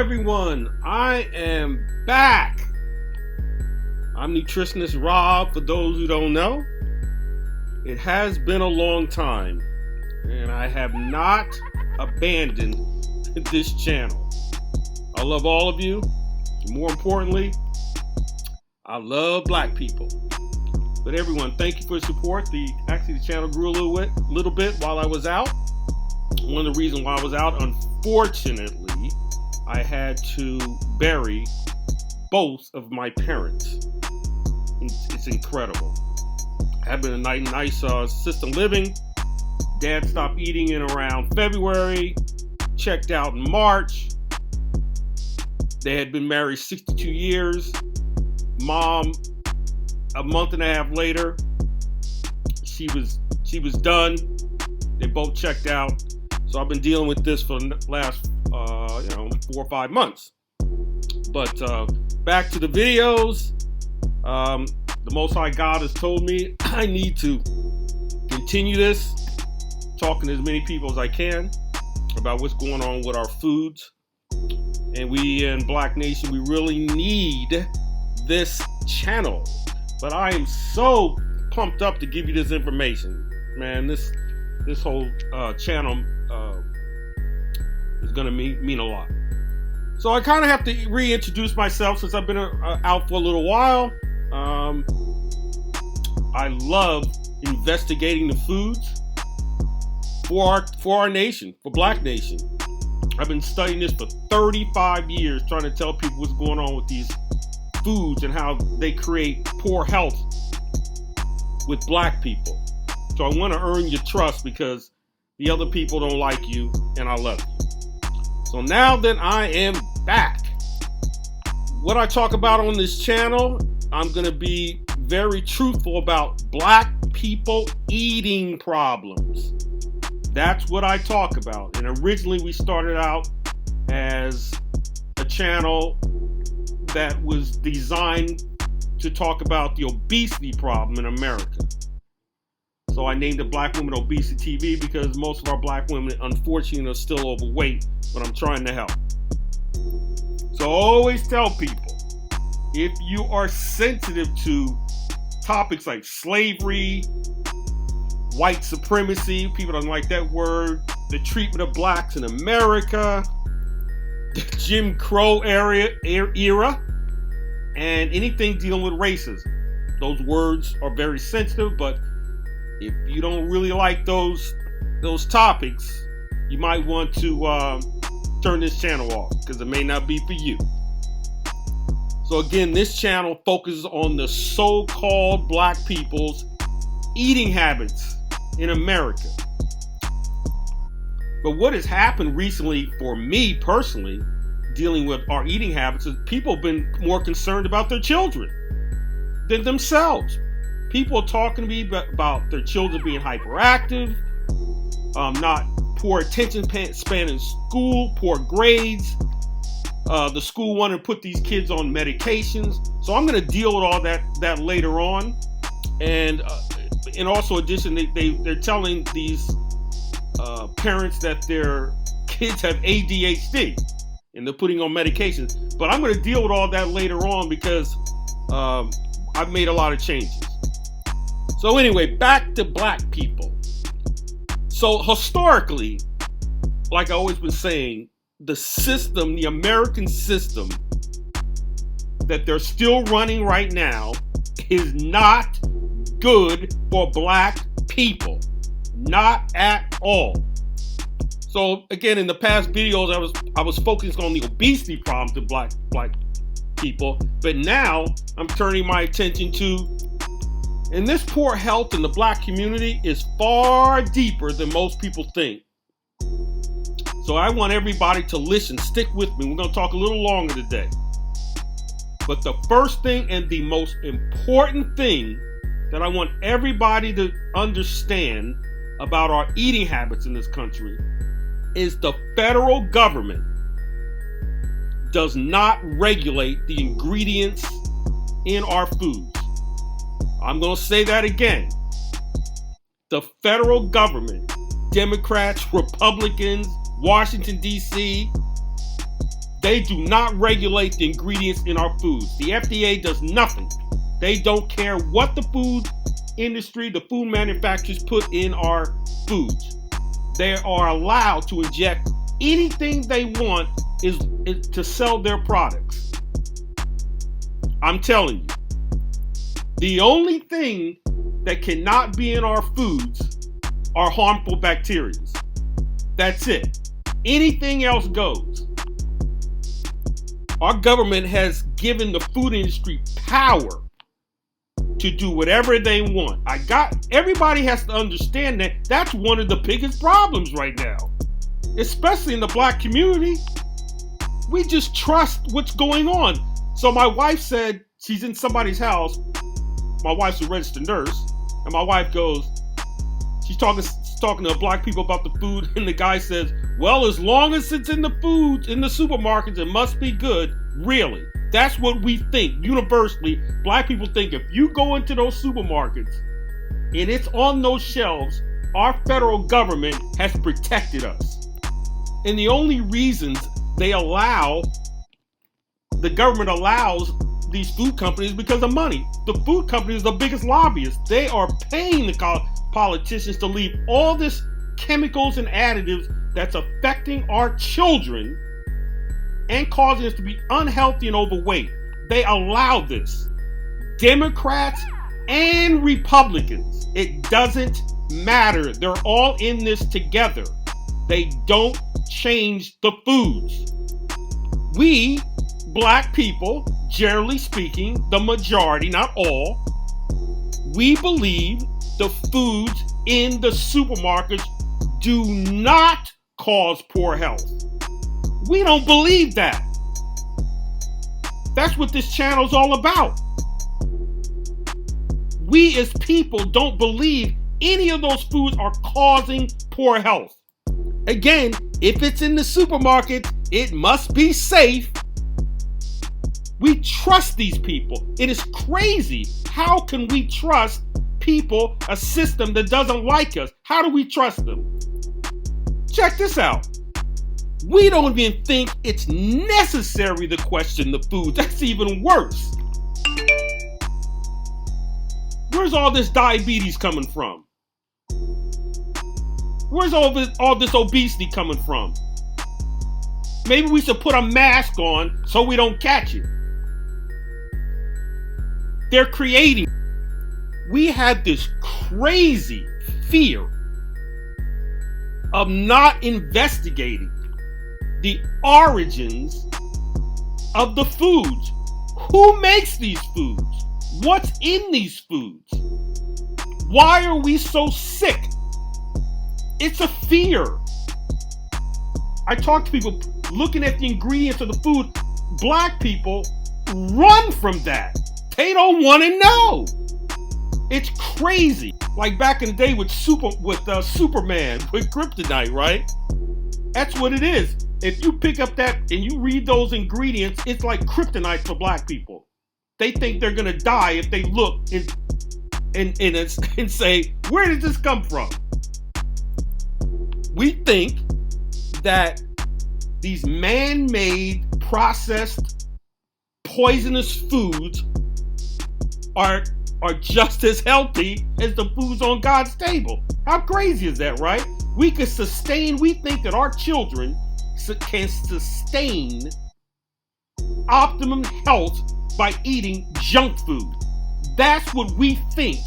everyone, I am back. I'm Nutritionist Rob, for those who don't know. It has been a long time, and I have not abandoned this channel. I love all of you. More importantly, I love black people. But everyone, thank you for the support. The channel grew a little bit while I was out. One of the reasons why I was out, unfortunately, I had to bury both of my parents. It's incredible. I've been a nice assisted living. Dad stopped eating in around February, checked out in March. They had been married 62 years. Mom, a month and a half later, she was done. They both checked out. So I've been dealing with this for the last 4 or 5 months. But back to the videos. The Most High God has told me I need to continue this, talking to as many people as I can about what's going on with our foods. And we in Black Nation, we really need this channel. But I am so pumped up to give you this information. Man, this whole channel is gonna mean a lot. So I kind of have to reintroduce myself since I've been out for a little while. I love investigating the foods for our nation, for Black Nation. I've been studying this for 35 years, trying to tell people what's going on with these foods and how they create poor health with Black people. So I want to earn your trust because the other people don't like you and I love you. So now that I am back, what I talk about on this channel, I'm going to be very truthful about Black people eating problems. That's what I talk about. And originally we started out as a channel that was designed to talk about the obesity problem in America. So I named it Black Women Obesity TV because most of our Black women, unfortunately, are still overweight, but I'm trying to help. So I always tell people, if you are sensitive to topics like slavery, white supremacy, people don't like that word, the treatment of blacks in America, the Jim Crow era, and anything dealing with racism. Those words are very sensitive, but if you don't really like those topics, you might want to turn this channel off because it may not be for you. So again, this channel focuses on the so-called Black people's eating habits in America. But what has happened recently for me personally, dealing with our eating habits, is people have been more concerned about their children than themselves. People are talking to me about their children being hyperactive, not poor attention span in school, poor grades. The school wanted to put these kids on medications. So I'm going to deal with all that later on. And in also addition, they're telling these parents that their kids have ADHD and they're putting on medications. But I'm going to deal with all that later on because I've made a lot of changes. So anyway, back to Black people. So historically, like I've always been saying, the system, the American system that they're still running right now is not good for Black people. Not at all. So again, in the past videos, I was focused on the obesity problems of Black people, but now I'm turning my attention to, and this poor health in the Black community is far deeper than most people think. So I want everybody to listen, stick with me. We're going to talk a little longer today. But the first thing and the most important thing that I want everybody to understand about our eating habits in this country is the federal government does not regulate the ingredients in our foods. I'm going to say that again. The federal government, Democrats, Republicans, Washington, D.C., They do not regulate the ingredients in our foods. The FDA does nothing. They don't care what the food industry, the food manufacturers put in our foods. They are allowed to inject anything they want is to sell their products. I'm telling you, the only thing that cannot be in our foods are harmful bacteria. That's it. Anything else goes. Our government has given the food industry power to do whatever they want. Everybody has to understand that that's one of the biggest problems right now, especially in the black community. We just trust what's going on. So my wife said, she's in somebody's house. My wife's a registered nurse, and my wife goes, she's talking to black people about the food, and the guy says, well, as long as it's in the foods, in the supermarkets, it must be good. Really? That's what we think. Universally, black people think if you go into those supermarkets and it's on those shelves, our federal government has protected us. And the only reasons the government allows these food companies because of money. The food companies are the biggest lobbyists. They are paying the politicians to leave all this chemicals and additives that's affecting our children and causing us to be unhealthy and overweight. They allow this. Democrats and Republicans, it doesn't matter. They're all in this together. They don't change the foods. We, black people, generally speaking, the majority, not all, we believe the foods in the supermarkets do not cause poor health. We don't believe that. That's what this channel's all about. We as people don't believe any of those foods are causing poor health. Again, if it's in the supermarket, it must be safe. We trust these people. It is crazy. How can we trust people, a system that doesn't like us? How do we trust them? Check this out. We don't even think it's necessary to question the food. That's even worse. Where's all this diabetes coming from? Where's all this obesity coming from? Maybe we should put a mask on so we don't catch it. They're creating. We had this crazy fear of not investigating the origins of the foods. Who makes these foods? What's in these foods? Why are we so sick? It's a fear. I talk to people looking at the ingredients of the food. Black people run from that. They don't want to know. It's crazy. Like back in the day with Superman, with kryptonite, right? That's what it is. If you pick up that and you read those ingredients, it's like kryptonite for black people. They think they're gonna die if they look and say, where did this come from? We think that these man-made, processed, poisonous foods are just as healthy as the foods on God's table. How crazy is that, right? We think that our children can sustain optimum health by eating junk food. That's what we think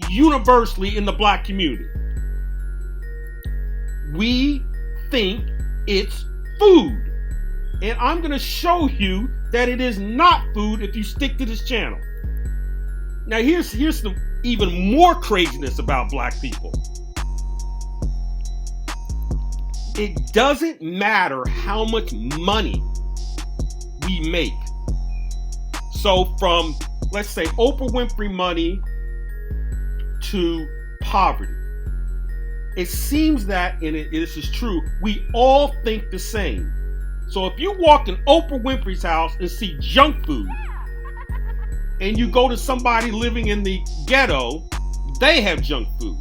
universally in the black community. We think it's food. And I'm going to show you that it is not food if you stick to this channel. Now here's some even more craziness about black people. It doesn't matter how much money we make. So from, let's say, Oprah Winfrey money to poverty. It seems that, and this is true, we all think the same. So if you walk in Oprah Winfrey's house and see junk food, and you go to somebody living in the ghetto, they have junk food.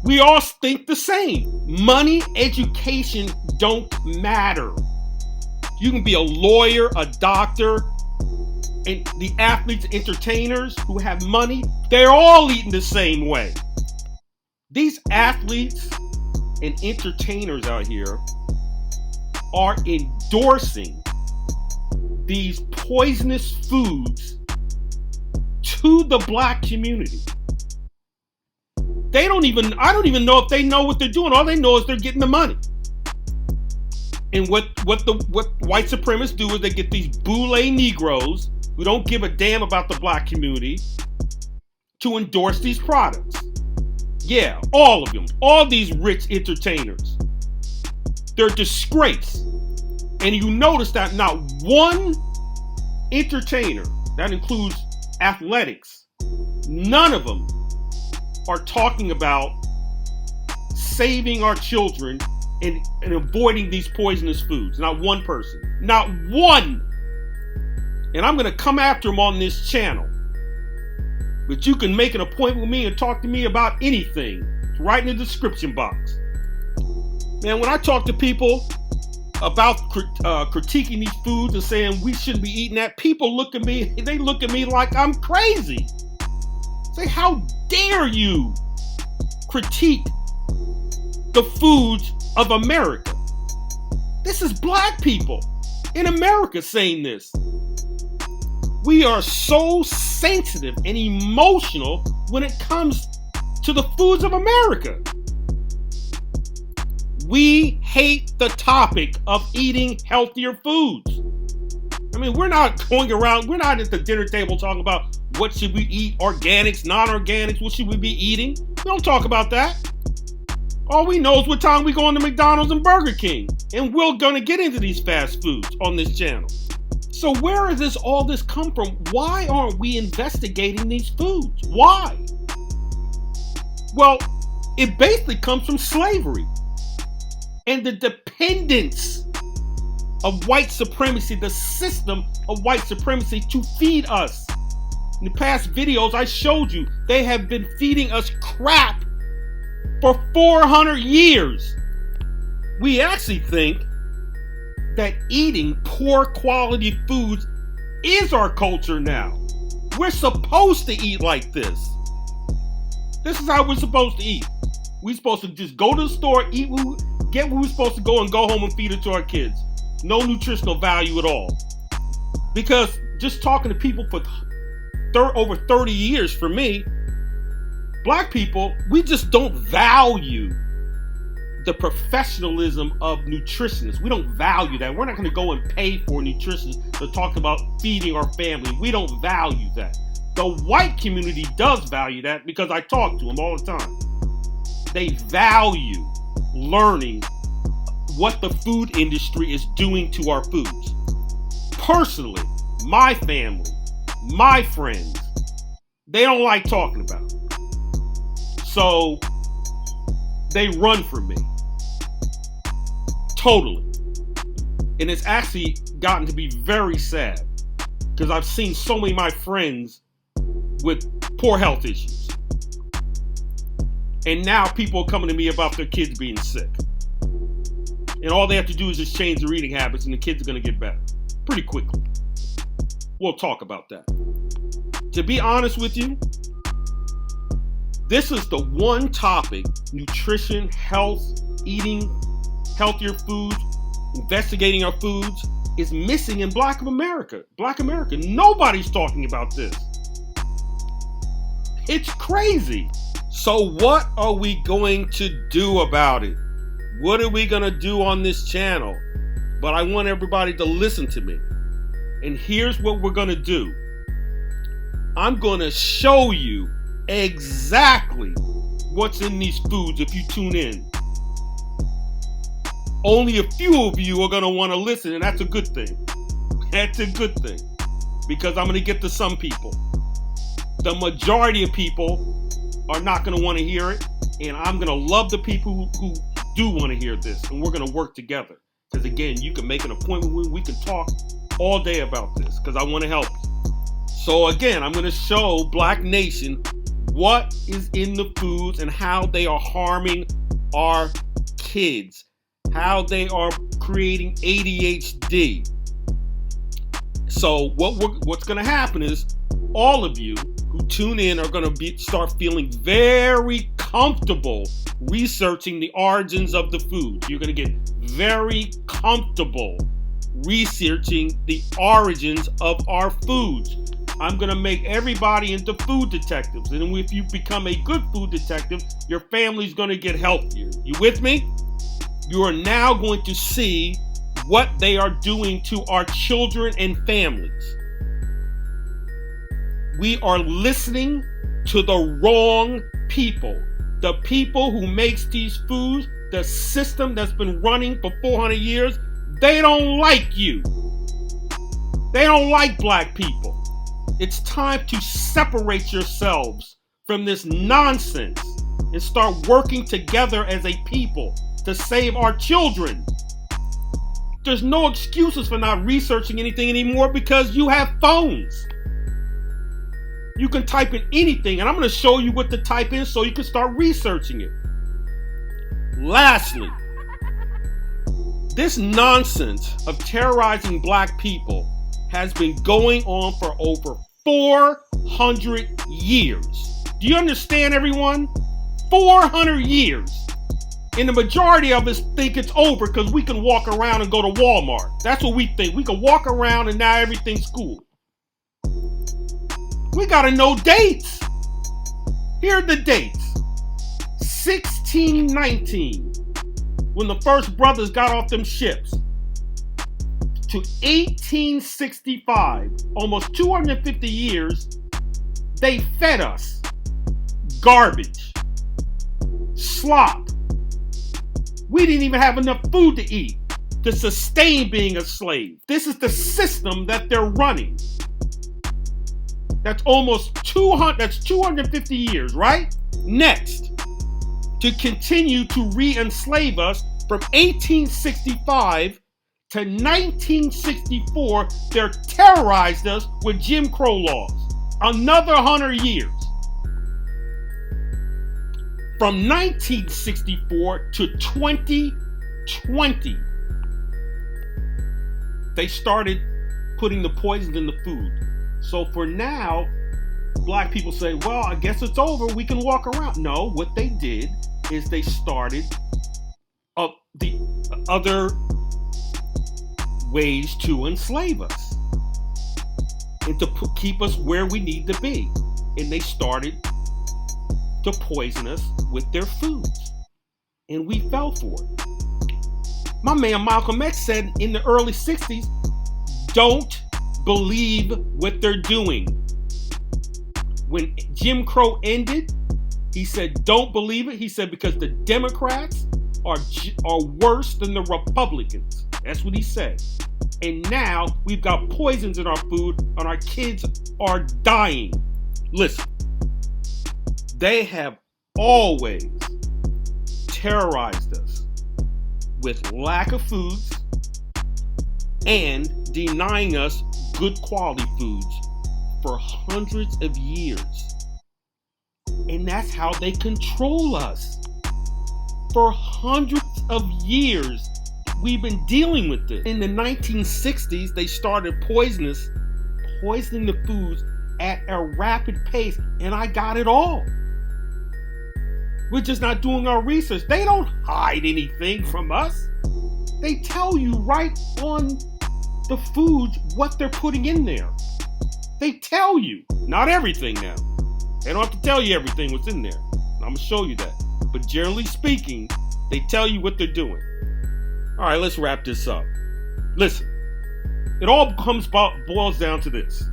We all think the same. Money, education don't matter. You can be a lawyer, a doctor, and the athletes, entertainers who have money, they're all eating the same way. These athletes and entertainers out here are endorsing these poisonous foods to the black community. I don't even know if they know what they're doing. All they know is they're getting the money. And what white supremacists do is they get these boule Negroes who don't give a damn about the black community to endorse these products. Yeah, all of them. All these rich entertainers. They're a disgrace. And you notice that not one entertainer, that includes athletics, none of them are talking about saving our children and avoiding these poisonous foods. Not one person. Not one. And I'm going to come after them on this channel. But you can make an appointment with me and talk to me about anything. It's right in the description box. Man, when I talk to people about critiquing these foods and saying we shouldn't be eating that, people look at me, they look at me like I'm crazy. Say, how dare you critique the foods of America? This is black people in America saying this. We are so sensitive and emotional when it comes to the foods of America. We hate the topic of eating healthier foods. I mean, we're not going around, we're not at the dinner table talking about what should we eat, organics, non-organics, what should we be eating? We don't talk about that. All we know is what time we go into McDonald's and Burger King. And we're gonna get into these fast foods on this channel. So where does all this come from? Why aren't we investigating these foods? Why? Well, it basically comes from slavery and the dependence of white supremacy, the system of white supremacy to feed us. In the past videos I showed you, they have been feeding us crap for 400 years. We actually think that eating poor quality foods is our culture now. We're supposed to eat like this. This is how we're supposed to eat. We're supposed to just go to the store, eat, get what we're supposed to go and go home and feed it to our kids. No nutritional value at all. Because just talking to people for over 30 years, for me, black people, we just don't value the professionalism of nutritionists. We don't value that. We're not going to go and pay for nutritionists to talk about feeding our family. We don't value that. The white community does value that because I talk to them all the time. They value learning what the food industry is doing to our foods. Personally, my family, my friends, they don't like talking about it. So they run from me. Totally. And it's actually gotten to be very sad because I've seen so many of my friends with poor health issues. And now people are coming to me about their kids being sick. And all they have to do is just change their eating habits and the kids are going to get better pretty quickly. We'll talk about that. To be honest with you, this is the one topic, nutrition, health, eating healthier foods, investigating our foods, is missing in Black America. Black America, nobody's talking about this. It's crazy. So what are we going to do about it? What are we going to do on this channel? But I want everybody to listen to me. And here's what we're going to do. I'm going to show you exactly what's in these foods if you tune in. Only a few of you are going to want to listen, and that's a good thing. That's a good thing. Because I'm going to get to some people. The majority of people are not going to want to hear it, and I'm going to love the people who do want to hear this, and we're going to work together. Because again, you can make an appointment with me. We can talk all day about this because I want to help you. So again, I'm going to show Black Nation what is in the foods and how they are harming our kids, how they are creating ADHD. So what's going to happen is all of you who tune in are going to start feeling very comfortable researching the origins of the food. You're going to get very comfortable researching the origins of our foods. I'm going to make everybody into food detectives. And if you become a good food detective, your family's going to get healthier. You with me? You are now going to see what they are doing to our children and families. We are listening to the wrong people. The people who makes these foods, the system that's been running for 400 years, they don't like you. They don't like black people. It's time to separate yourselves from this nonsense and start working together as a people to save our children. There's no excuses for not researching anything anymore because you have phones. You can type in anything, and I'm going to show you what to type in so you can start researching it. Lastly, this nonsense of terrorizing black people has been going on for over 400 years. Do you understand, everyone? 400 years. And the majority of us think it's over because we can walk around and go to Walmart. That's what we think. We can walk around and now everything's cool. We gotta know dates. Here are the dates. 1619, when the first brothers got off them ships, to 1865, almost 250 years, they fed us garbage, slop. We didn't even have enough food to eat to sustain being a slave. This is the system that they're running. That's almost 250 years, right? Next, to continue to re-enslave us from 1865 to 1964, they terrorized us with Jim Crow laws. Another 100 years. From 1964 to 2020, they started putting the poisons in the food. So for now, black people say, well, I guess it's over. We can walk around. No, what they did is they started the other ways to enslave us and to keep us where we need to be. And they started to poison us with their foods. And we fell for it. My man Malcolm X said in the early 60s, don't believe what they're doing. When Jim Crow ended, he said, don't believe it. He said, because the Democrats are worse than the Republicans. That's what he said. And now we've got poisons in our food and our kids are dying. Listen, they have always terrorized us with lack of foods and denying us good quality foods for hundreds of years. And that's how they control us. For hundreds of years, we've been dealing with this. In the 1960s, they started poisoning the foods at a rapid pace, and I got it all. We're just not doing our research. They don't hide anything from us. They tell you right on the foods what they're putting in there. They tell you. Not everything now. They don't have to tell you everything what's in there. I'm going to show you that. But generally speaking, they tell you what they're doing. All right, let's wrap this up. Listen, it all boils down to this.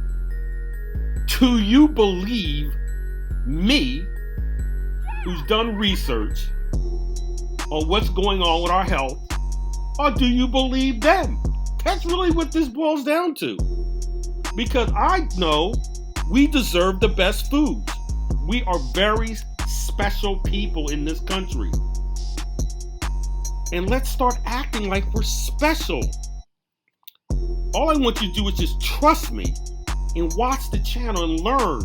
Do you believe me, who's done research on what's going on with our health, or do you believe them? That's really what this boils down to. Because I know we deserve the best foods. We are very special people in this country. And let's start acting like we're special. All I want you to do is just trust me and watch the channel and learn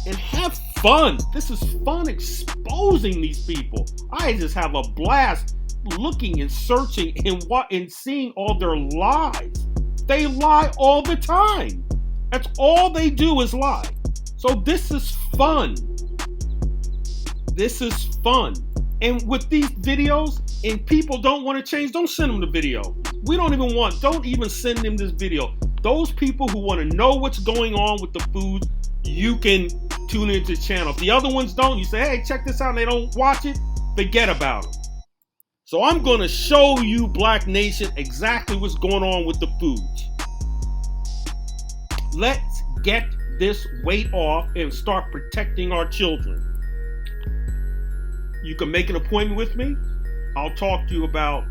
and have fun. This is fun exposing these people. I just have a blast looking and searching and seeing all their lies. They lie all the time. That's all they do is lie. So this is fun. This is fun. And with these videos, and people don't want to change, don't send them the video. Don't even send them this video. Those people who want to know what's going on with the foods, you can tune into the channel. If the other ones don't, you say, hey, check this out, and they don't watch it, forget about them. So I'm going to show you, Black Nation, exactly what's going on with the foods. Let's get this weight off and start protecting our children. You can make an appointment with me. I'll talk to you about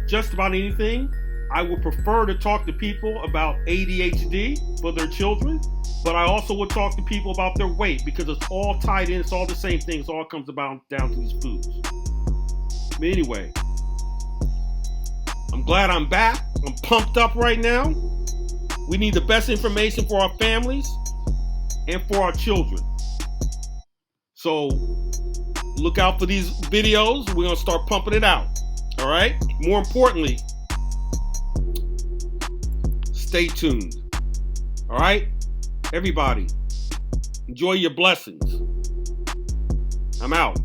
just about anything. I would prefer to talk to people about ADHD for their children, but I also would talk to people about their weight because it's all tied in. It's all the same thing. It all comes about down to these foods. But anyway, I'm glad I'm back. I'm pumped up right now. We need the best information for our families and for our children. So look out for these videos. We're going to start pumping it out. All right? More importantly, stay tuned. All right? Everybody, enjoy your blessings. I'm out.